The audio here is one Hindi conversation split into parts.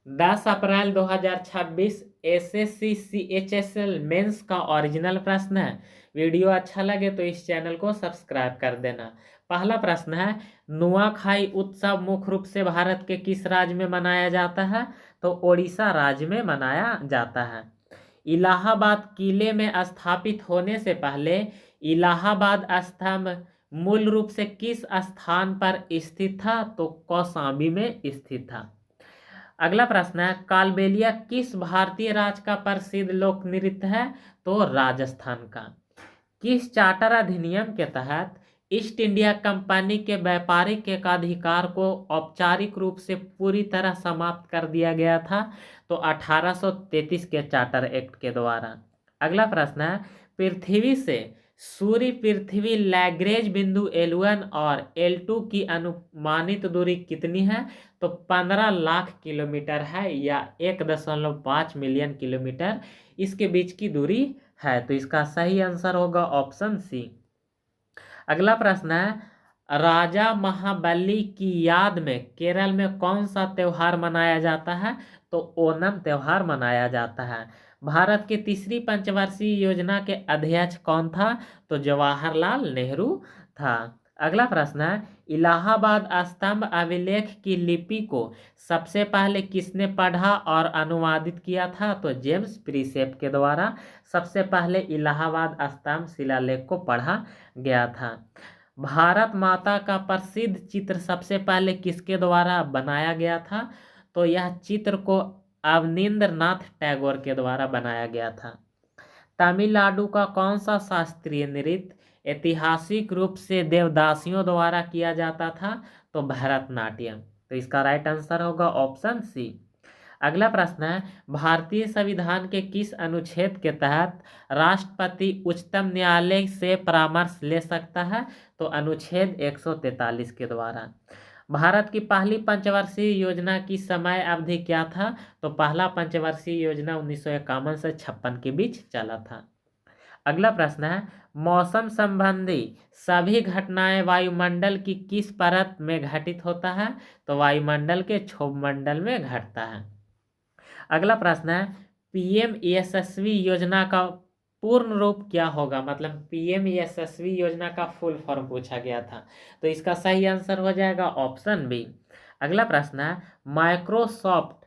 10 अप्रैल 2026 एसएससी सीएचएसएल मेंस का ओरिजिनल प्रश्न है। वीडियो अच्छा लगे तो इस चैनल को सब्सक्राइब कर देना। पहला प्रश्न है, नुआखाई उत्सव मुख्य रूप से भारत के किस राज्य में मनाया जाता है? तो ओडिशा राज्य में मनाया जाता है। इलाहाबाद किले में स्थापित होने से पहले इलाहाबाद स्तंभ मूल रूप से किस स्थान पर स्थित था? तो कौशाम्बी में स्थित था। अगला प्रश्न है, कालबेलिया किस भारतीय राज्य का प्रसिद्ध लोक नृत्य है? तो राजस्थान का। किस चार्टर अधिनियम के तहत ईस्ट इंडिया कंपनी के व्यापारिक एकाधिकार को औपचारिक रूप से पूरी तरह समाप्त कर दिया गया था? तो 1833 के चार्टर एक्ट के द्वारा। अगला प्रश्न है, पृथ्वी से सूर्य पृथ्वी लैग्रेंज बिंदु L1 और L2 की अनुमानित दूरी कितनी है? तो 15 लाख किलोमीटर है, या 1.5 मिलियन किलोमीटर इसके बीच की दूरी है। तो इसका सही आंसर होगा ऑप्शन सी। अगला प्रश्न है, राजा महाबली की याद में केरल में कौन सा त्योहार मनाया जाता है? तो ओणम त्योहार मनाया जाता है। भारत की तीसरी पंचवर्षीय योजना के अध्यक्ष कौन था? तो जवाहरलाल नेहरू था। अगला प्रश्न है, इलाहाबाद स्तंभ अभिलेख की लिपि को सबसे पहले किसने पढ़ा और अनुवादित किया था? तो जेम्स प्रिसेप के द्वारा सबसे पहले इलाहाबाद स्तंभ शिलालेख को पढ़ा गया था। भारत माता का प्रसिद्ध चित्र सबसे पहले किसके द्वारा बनाया गया था? तो यह चित्र को अवनींद्रनाथ टैगोर के द्वारा बनाया गया था। तमिलनाडु का कौन सा शास्त्रीय नृत्य ऐतिहासिक रूप से देवदासियों द्वारा किया जाता था? तो भरतनाट्यम। तो इसका राइट आंसर होगा ऑप्शन सी। अगला प्रश्न है, भारतीय संविधान के किस अनुच्छेद के तहत राष्ट्रपति उच्चतम न्यायालय से परामर्श ले सकता है? तो अनुच्छेद 143 के द्वारा। भारत की पहली पंचवर्षीय योजना की समय अवधि क्या था? तो पहला पंचवर्षीय योजना 1951 से 56 के बीच चला था। अगला प्रश्न है, मौसम संबंधी सभी घटनाएं वायुमंडल की किस परत में घटित होता है? तो वायुमंडल के क्षोभमंडल में घटता है। अगला प्रश्न है, पीएम यशस्वी योजना का पूर्ण रूप क्या होगा? मतलब पीएम यशस्वी योजना का फुल फॉर्म पूछा गया था। तो इसका सही आंसर हो जाएगा ऑप्शन बी। अगला प्रश्न है, माइक्रोसॉफ्ट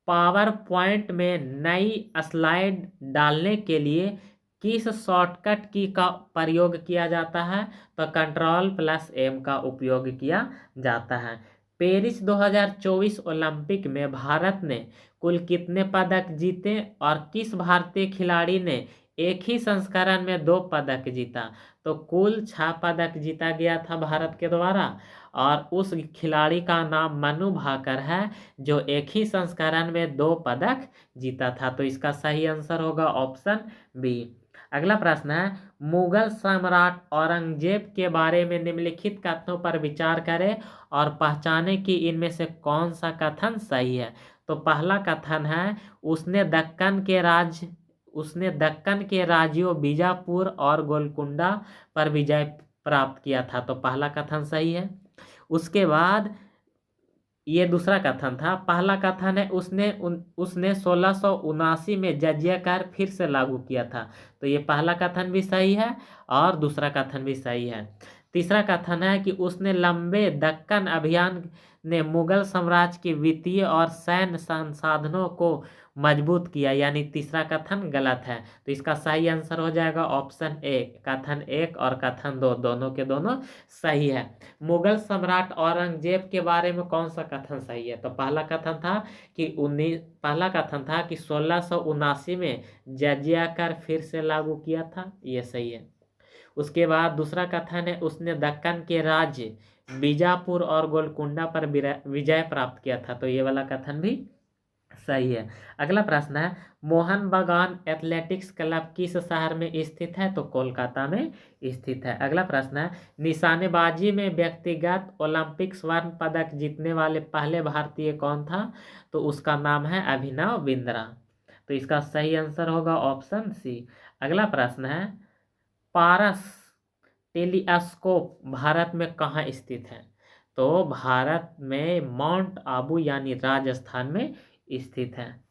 पावर पॉइंट में नई स्लाइड डालने के लिए किस शॉर्टकट की का प्रयोग किया जाता है? तो Ctrl+M का उपयोग किया जाता है। पेरिस 2024 ओलंपिक में भारत ने कुल कितने पदक जीते और किस भारतीय खिलाड़ी ने एक ही संस्करण में 2 पदक जीता? तो कुल 6 पदक जीता गया था भारत के द्वारा, और उस खिलाड़ी का नाम मनु भाकर है जो एक ही संस्करण में 2 पदक जीता था। तो इसका सही आंसर होगा ऑप्शन बी। अगला प्रश्न है, मुगल सम्राट औरंगजेब के बारे में निम्नलिखित कथनों पर विचार करें और पहचाने कि इनमें से कौन सा कथन सही है। तो पहला कथन है, उसने दक्कन के राज्यों बीजापुर और गोलकुंडा पर विजय प्राप्त किया था। तो पहला कथन सही है। उसके बाद ये दूसरा कथन था। पहला कथन है, उसने 1679 में जजिया कर फिर से लागू किया था। तो ये पहला कथन भी सही है और दूसरा कथन भी सही है। तीसरा कथन है कि उसने लंबे दक्कन अभियान ने मुगल साम्राज्य के वित्तीय और सैन्य संसाधनों को मजबूत किया, यानी तीसरा कथन गलत है। तो इसका सही आंसर हो जाएगा ऑप्शन ए। कथन 1 और कथन 2 दोनों के दोनों सही है। मुगल सम्राट औरंगजेब के बारे में कौन सा कथन सही है? तो पहला कथन था कि 1679 में जजिया कर फिर से लागू किया था, ये सही है। उसके बाद दूसरा कथन है, उसने दक्कन के राज्य बीजापुर और गोलकुंडा पर विजय प्राप्त किया था। तो ये वाला कथन भी सही है। अगला प्रश्न है, मोहन बागान एथलेटिक्स क्लब किस शहर में स्थित है? तो कोलकाता में स्थित है। अगला प्रश्न है, निशानेबाजी में व्यक्तिगत ओलंपिक स्वर्ण पदक जीतने वाले पहले भारतीय कौन था? तो उसका नाम है अभिनव बिंद्रा। तो इसका सही आंसर होगा ऑप्शन सी। अगला प्रश्न है, पारस टेलीस्कोप भारत में कहाँ स्थित है? तो भारत में माउंट आबू यानी राजस्थान में स्थित है।